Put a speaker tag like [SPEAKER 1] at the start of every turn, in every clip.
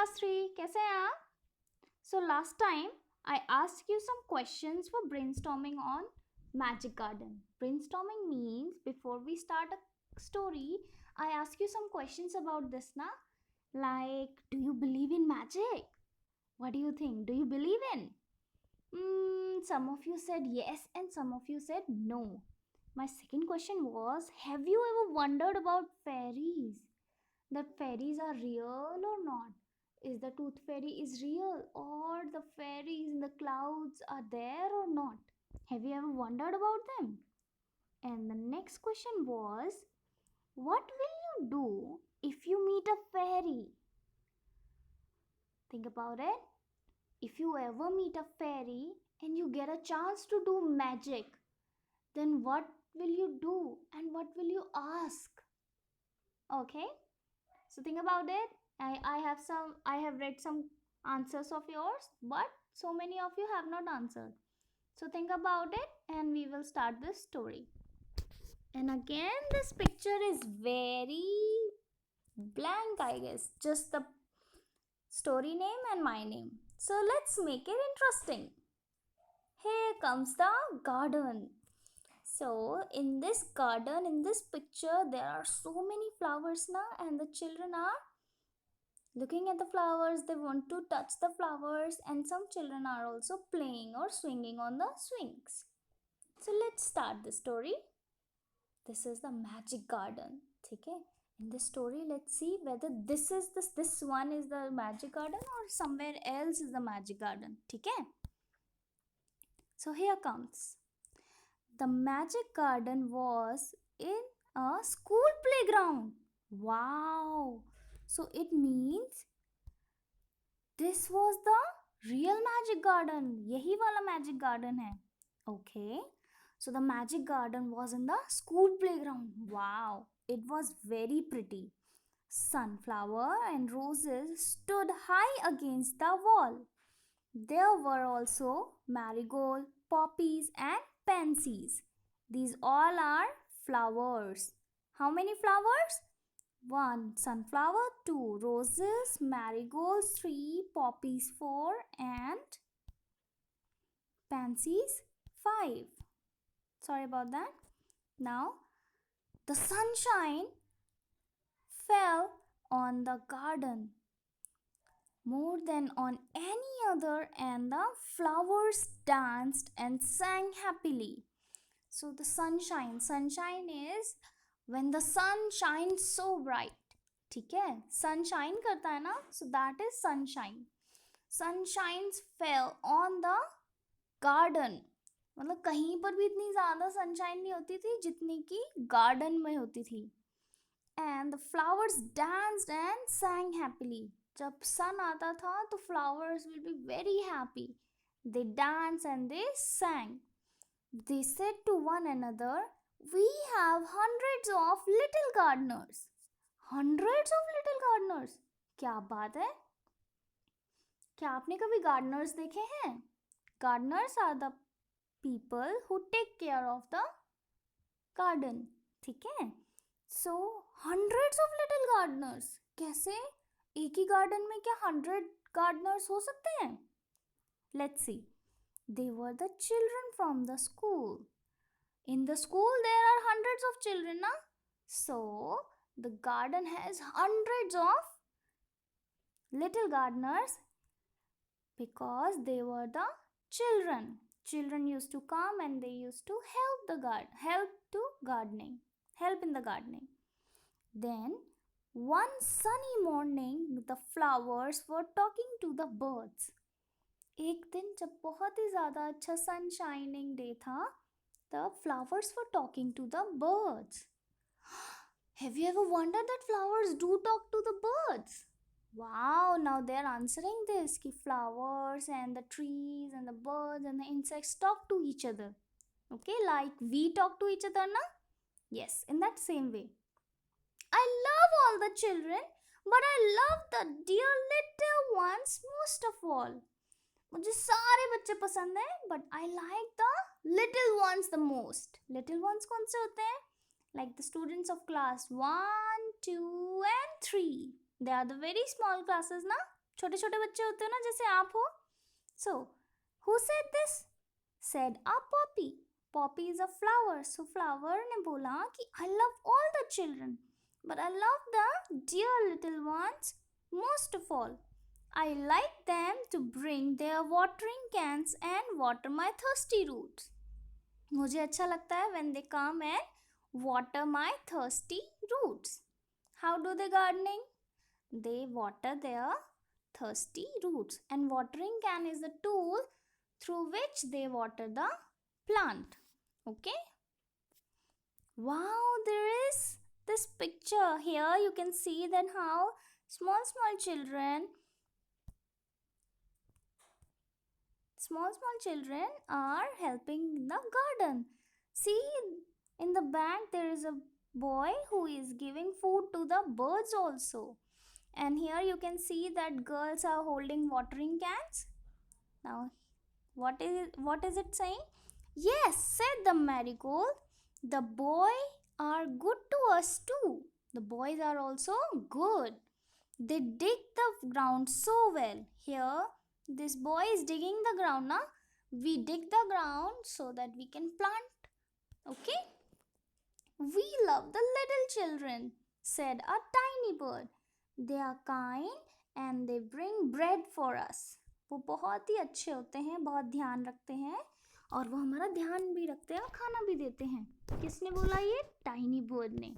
[SPEAKER 1] Class 3 कैसे हैं आप? So last time I asked you some questions for brainstorming on Magic Garden. Brainstorming means before we start a story, I ask you some questions about this na, like do you believe in magic? What do you think? Do you believe in? Some of you said yes and some of you said no. My second question was, have you ever wondered about fairies? That fairies are real or not? Is the tooth fairy is real or the fairies in the clouds are there or not? Have you ever wondered about them? And the next question was, what will you do if you meet a fairy? Think about it. If you ever meet a fairy and you get a chance to do magic, then what will you do and what will you ask? Okay, so think about it. I have read some answers of yours, but so many of you have not answered. So think about it and we will start this story. And again, this picture is very blank, I guess. Just the story name and my name. So let's make it interesting. Here comes the garden. So in this garden, in this picture, there are so many flowers now, and the children are looking at the flowers. They want to touch the flowers, and some children are also playing or swinging on the swings. So let's start the story. This is the magic garden. Okay, in this story, let's see whether this one is the magic garden or somewhere else is the magic garden. Okay, so here comes. The magic garden was in a school playground. Wow! So it means this was the real magic garden. यही वाला magic garden है. Okay. So the magic garden was in the school playground. Wow! It was very pretty. Sunflower and roses stood high against the wall. There were also marigold, poppies, and pansies. These all are flowers. How many flowers? 1 sunflower, 2 roses, marigolds 3, poppies 4, and pansies 5. Sorry about that. Now, the sunshine fell on the garden more than on any other, and the flowers danced and sang happily. So the sunshine is when the sun shines so bright. ठीक है, sunshine करता है ना, so that is sunshine. Sunshines fell on the garden. मतलब कहीं पर भी इतनी ज़्यादा sunshine नहीं होती थी जितनी कि garden में होती थी. And the flowers danced and sang happily. जब sun आता था तो flowers will be very happy. They danced and they sang. They said to one another, we have hundreds of little gardeners. Hundreds of little gardeners. क्या बात है? क्या आपने कभी gardeners देखे हैं? Gardeners are the people who take care of the garden. ठीक है? So hundreds of little gardeners. कैसे? एक ही garden में क्या 100 gardeners हो सकते हैं? Let's see. They were the children from the school. In the school, there are hundreds of children, na? So, the garden has hundreds of little gardeners because they were the children. Children used to come and they used to help in the gardening. Then, one sunny morning, the flowers were talking to the birds. एक दिन जब बहुत ही ज़्यादा अच्छा सनशाइनिंग day था, the flowers were talking to the birds. Have you ever wondered that flowers do talk to the birds? Wow, now they're answering this कि flowers and the trees and the birds and the insects talk to each other. Okay, like we talk to each other, na? Yes, in that same way. I love all the children, but I love the dear little ones most of all. मुझे सारे बच्चे पसंद हैं, but I like the little ones the most. Little ones कौन से होते हैं? Like the students of class 1, 2 and 3. They are the very small classes ना, छोटे छोटे बच्चे होते हो ना, जैसे आप हो. So, who said this? Said a poppy. Poppy is a flower. So flower ने बोला कि I love all the children, but I love the dear little ones most of all. I like them to bring their watering cans and water my thirsty roots. मुझे अच्छा लगता है when they come and water my thirsty roots. How do they gardening? They water their thirsty roots, and watering can is the tool through which they water the plant. Okay. Wow, there is this picture here. You can see that how small children are helping in the garden. See, in the back there is a boy who is giving food to the birds also. And here you can see that girls are holding watering cans. Now, what is it saying? Yes, said the marigold. The boys are good to us too. The boys are also good. They dig the ground so well. Here, this boy is digging the ground. Now, we dig the ground so that we can plant. Okay? We love the little children, said a tiny bird. They are kind and they bring bread for us. वो बहुत ही अच्छे होते हैं, बहुत ध्यान रखते हैं और वो हमारा ध्यान भी रखते हैं और खाना भी देते हैं. किसने बोला ये? टाइनी बर्ड ने.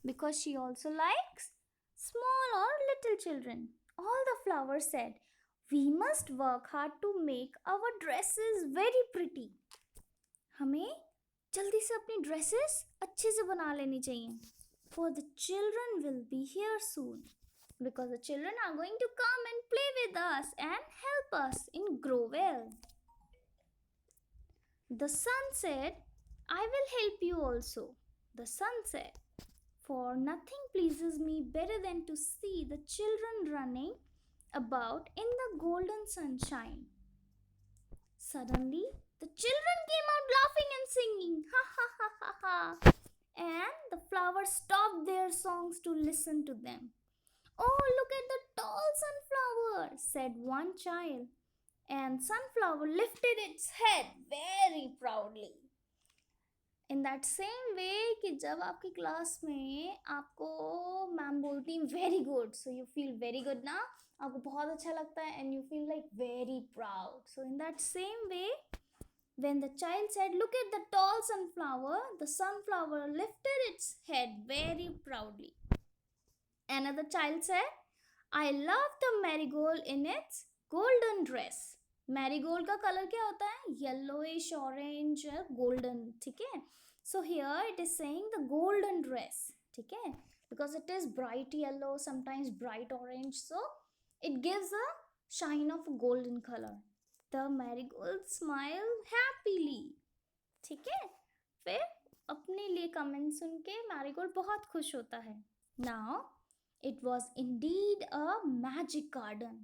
[SPEAKER 1] Because she also likes small or little children. All the flowers said, we must work hard to make our dresses very pretty. हमें जल्दी से अपनी ड्रेसेस अच्छे से बना लेनी चाहिए. For the children will be here soon. Because the children are going to come and play with us and help us in grow well. The sun said, I will help you also. The sun said, for nothing pleases me better than to see the children running about in the golden sunshine. Suddenly, the children came out laughing and singing, ha ha ha ha ha. And the flowers stopped their songs to listen to them. Oh, look at the tall sunflower, said one child. And sunflower lifted its head very proudly. In that same way कि जब आपकी class में आपको ma'am बोलती हैं very good, so you feel very good ना, आपको बहुत अच्छा लगता है and you feel like very proud. So in that same way, when the child said, look at the tall sunflower, the sunflower lifted its head very proudly. Another child said, I love the marigold in its golden dress. Marigold का colour क्या होता है? Yellowish, orange, golden. ठीक है? So here it is saying the golden dress. ठीक है? Because it is bright yellow, sometimes bright orange. So it gives a shine of a golden color. The marigold smiled happily. ठीक है? फिर अपने लिए comment सुन के marigold बहुत खुश होता है. Now, it was indeed a magic garden.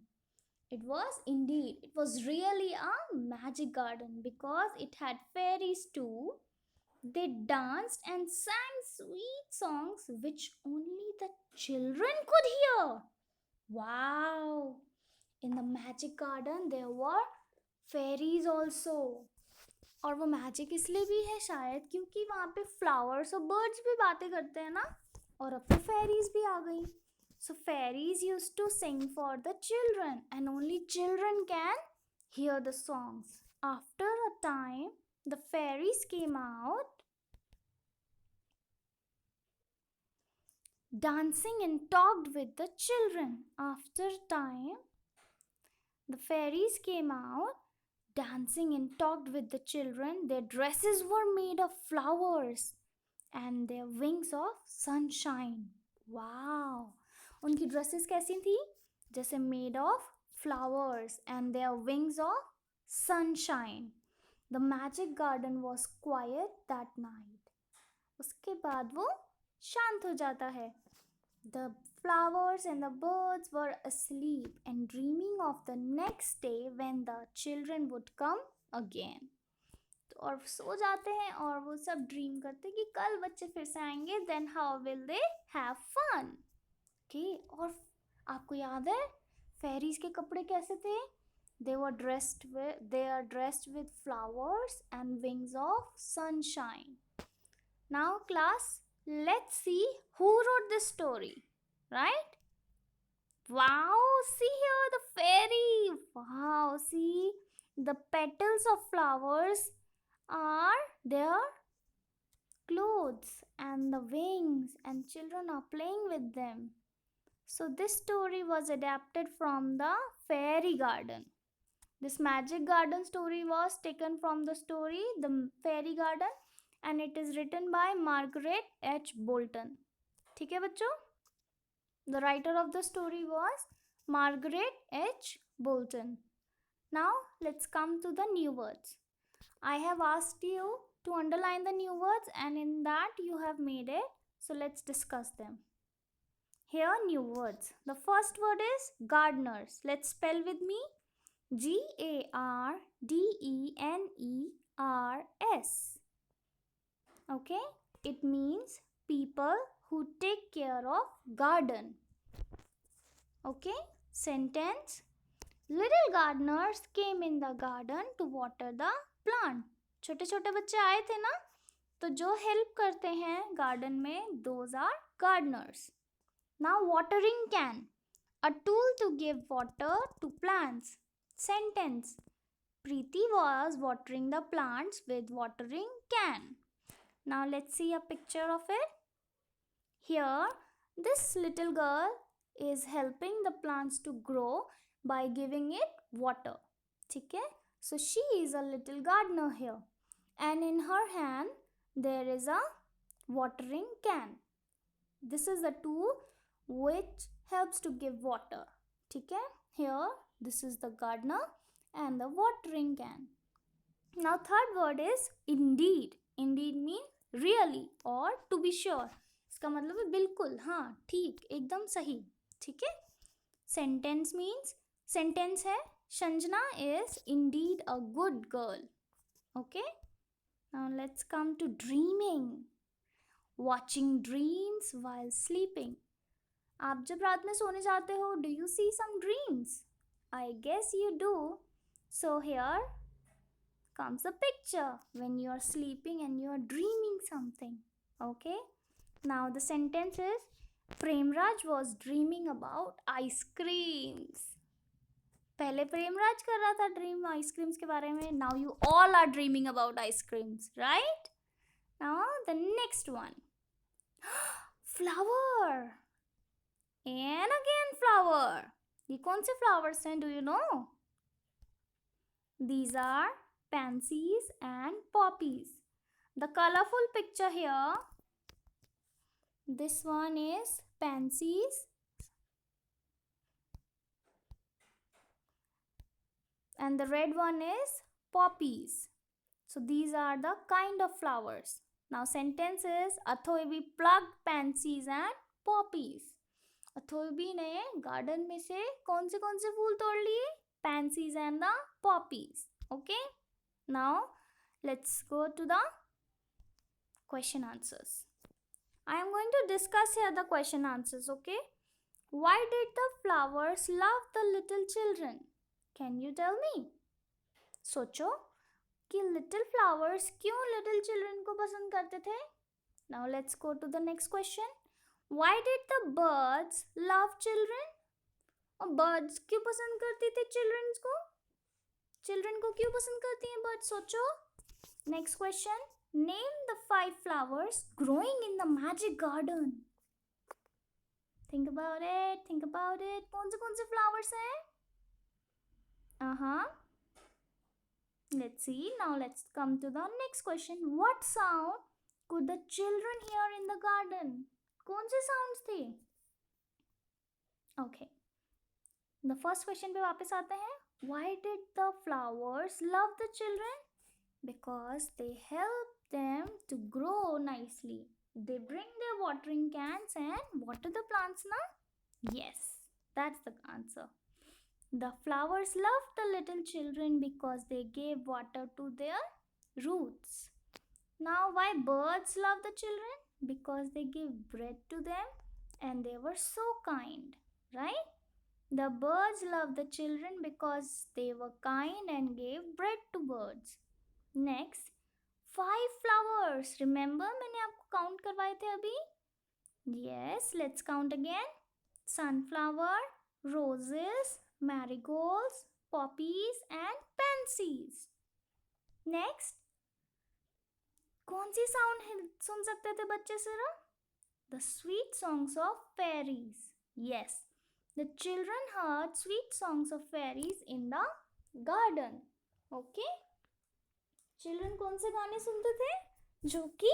[SPEAKER 1] It was really a magic garden because it had fairies too. They danced and sang sweet songs which only the children could hear. Wow! In the magic garden there were fairies also. और वो magic इसलिए भी है शायद क्योंकि वहाँ पे flowers और बर्ड्स भी बातें करते हैं ना. और अब तो fairies भी आ गई. So fairies used to sing for the children and only children can hear the songs. After a time, the fairies came out dancing and talked with the children. After a time, the fairies came out dancing and talked with the children. Their dresses were made of flowers and their wings of sunshine. Wow! उनकी dresses कैसी थी? जैसे made of flowers and their wings of sunshine. The magic garden was quite that night. उसके बाद वो शांत हो जाता है. The flowers and the birds were asleep and dreaming of the next day when the children would come again. तो और सो जाते हैं और वो सब ड्रीम करते हैं कि कल बच्चे फिर से आएंगे. Then how will they have fun? और आपको याद है फेरीज के कपड़े कैसे थे? They are dressed with flowers and wings of sunshine. Now class, let's see who wrote this story, right? Wow, see here the fairy. Wow, see the petals of flowers are their clothes and the wings, and children are playing with them. So this story was adapted from the fairy garden. This magic garden story was taken from the story The Fairy Garden, and it is written by Margaret H. Bolton. ठीक है बच्चों? The writer of the story was Margaret H. Bolton. Now let's come to the new words. I have asked you to underline the new words, and in that you have made it. So let's discuss them. Here, new words. The first word is gardeners. Let's spell with me. Gardeners. Okay, it means people who take care of garden. Okay, sentence. Little gardeners came in the garden to water the plant. छोटे छोटे बच्चे आए थे ना, तो जो help करते हैं गार्डन में, those are gardeners. Now watering can. A tool to give water to plants. Sentence. Preeti was watering the plants with watering can. Now let's see a picture of it. Here, this little girl is helping the plants to grow by giving it water. ठीक है? So she is a little gardener here. And in her hand, there is a watering can. This is the tool which helps to give water. ठीक है? Here, this is the gardener and the watering can. Now third word is indeed. Indeed means really or to be sure. इसका मतलब है बिल्कुल, हाँ, ठीक, एकदम सही. ठीक है? Sentence means, sentence है, Shanjana is indeed a good girl. Okay? Now let's come to dreaming. Watching dreams while sleeping. आप जब रात में सोने जाते हो, do you see some dreams? I guess you do. So here comes a picture when you are sleeping and you are dreaming something. Okay? Now the sentence is, Premraj was dreaming about ice creams. पहले प्रेमराज कर रहा था dream ice creams के बारे में. Now you all are dreaming about ice creams, right? Now the next one. Flower. And again flower. ये कौन से flowers हैं? Do you know? These are pansies and poppies. The colorful picture here. This one is pansies. And the red one is poppies. So these are the kind of flowers. Now sentence is, Athoibi plucked pansies and poppies. अथोइबी ने garden में से कौन से फूल तोड़ लिए? Pansies and the poppies. Okay? Now let's go to the question answers. I am going to discuss here the question answers. Okay? Why did the flowers love the little children? Can you tell me? सोचो कि little flowers क्यों little children को पसंद करते थे? Now let's go to the next question. Why did the birds love children? और birds क्यों पसंद करती थी children को? Children को क्यों पसंद करती हैं birds? सोचो. Next question. Name the 5 flowers growing in the magic garden. Think about it. Think about it. कौन से flowers हैं? Let's see. Now let's come to the next question. What sound could the children hear in the garden? कौन से sounds थे? Okay. The first question पे वापस आते हैं. Why did the flowers love the children? Because they help them to grow nicely. They bring their watering cans and water the plants, na? Yes, that's the answer. The flowers loved the little children because they gave water to their roots. Now, why birds love the children? Because they give bread to them and they were so kind, right? The birds loved the children because they were kind and gave bread to birds. Next, 5 flowers. Remember मैंने आपको count करवाए थे अभी? Yes, let's count again. Sunflower, roses, marigolds, poppies and pansies. Next, कौन सी sound सुन सकते थे बच्चे सिर्फ? The sweet songs of fairies. Yes, the children heard sweet songs of fairies in the garden. Okay? Children कौन से गाने सुनते थे? जो कि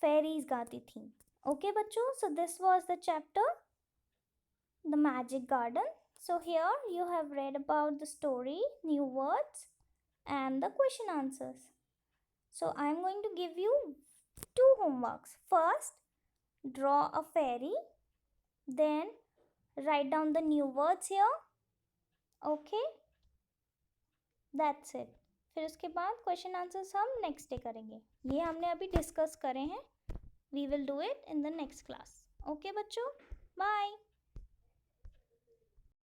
[SPEAKER 1] fairies गाती थी. Okay बच्चों, so this was the chapter, The Magic Garden. So here you have read about the story, new words and the question answers. So I am going to give you 2 homeworks. First, draw a fairy, then write down the new words here. Okay, that's it. फिर उसके बाद question answers हम next day करेंगे. ये हमने अभी discuss करे हैं. We will do it in the next class. Okay बच्चों, बाय.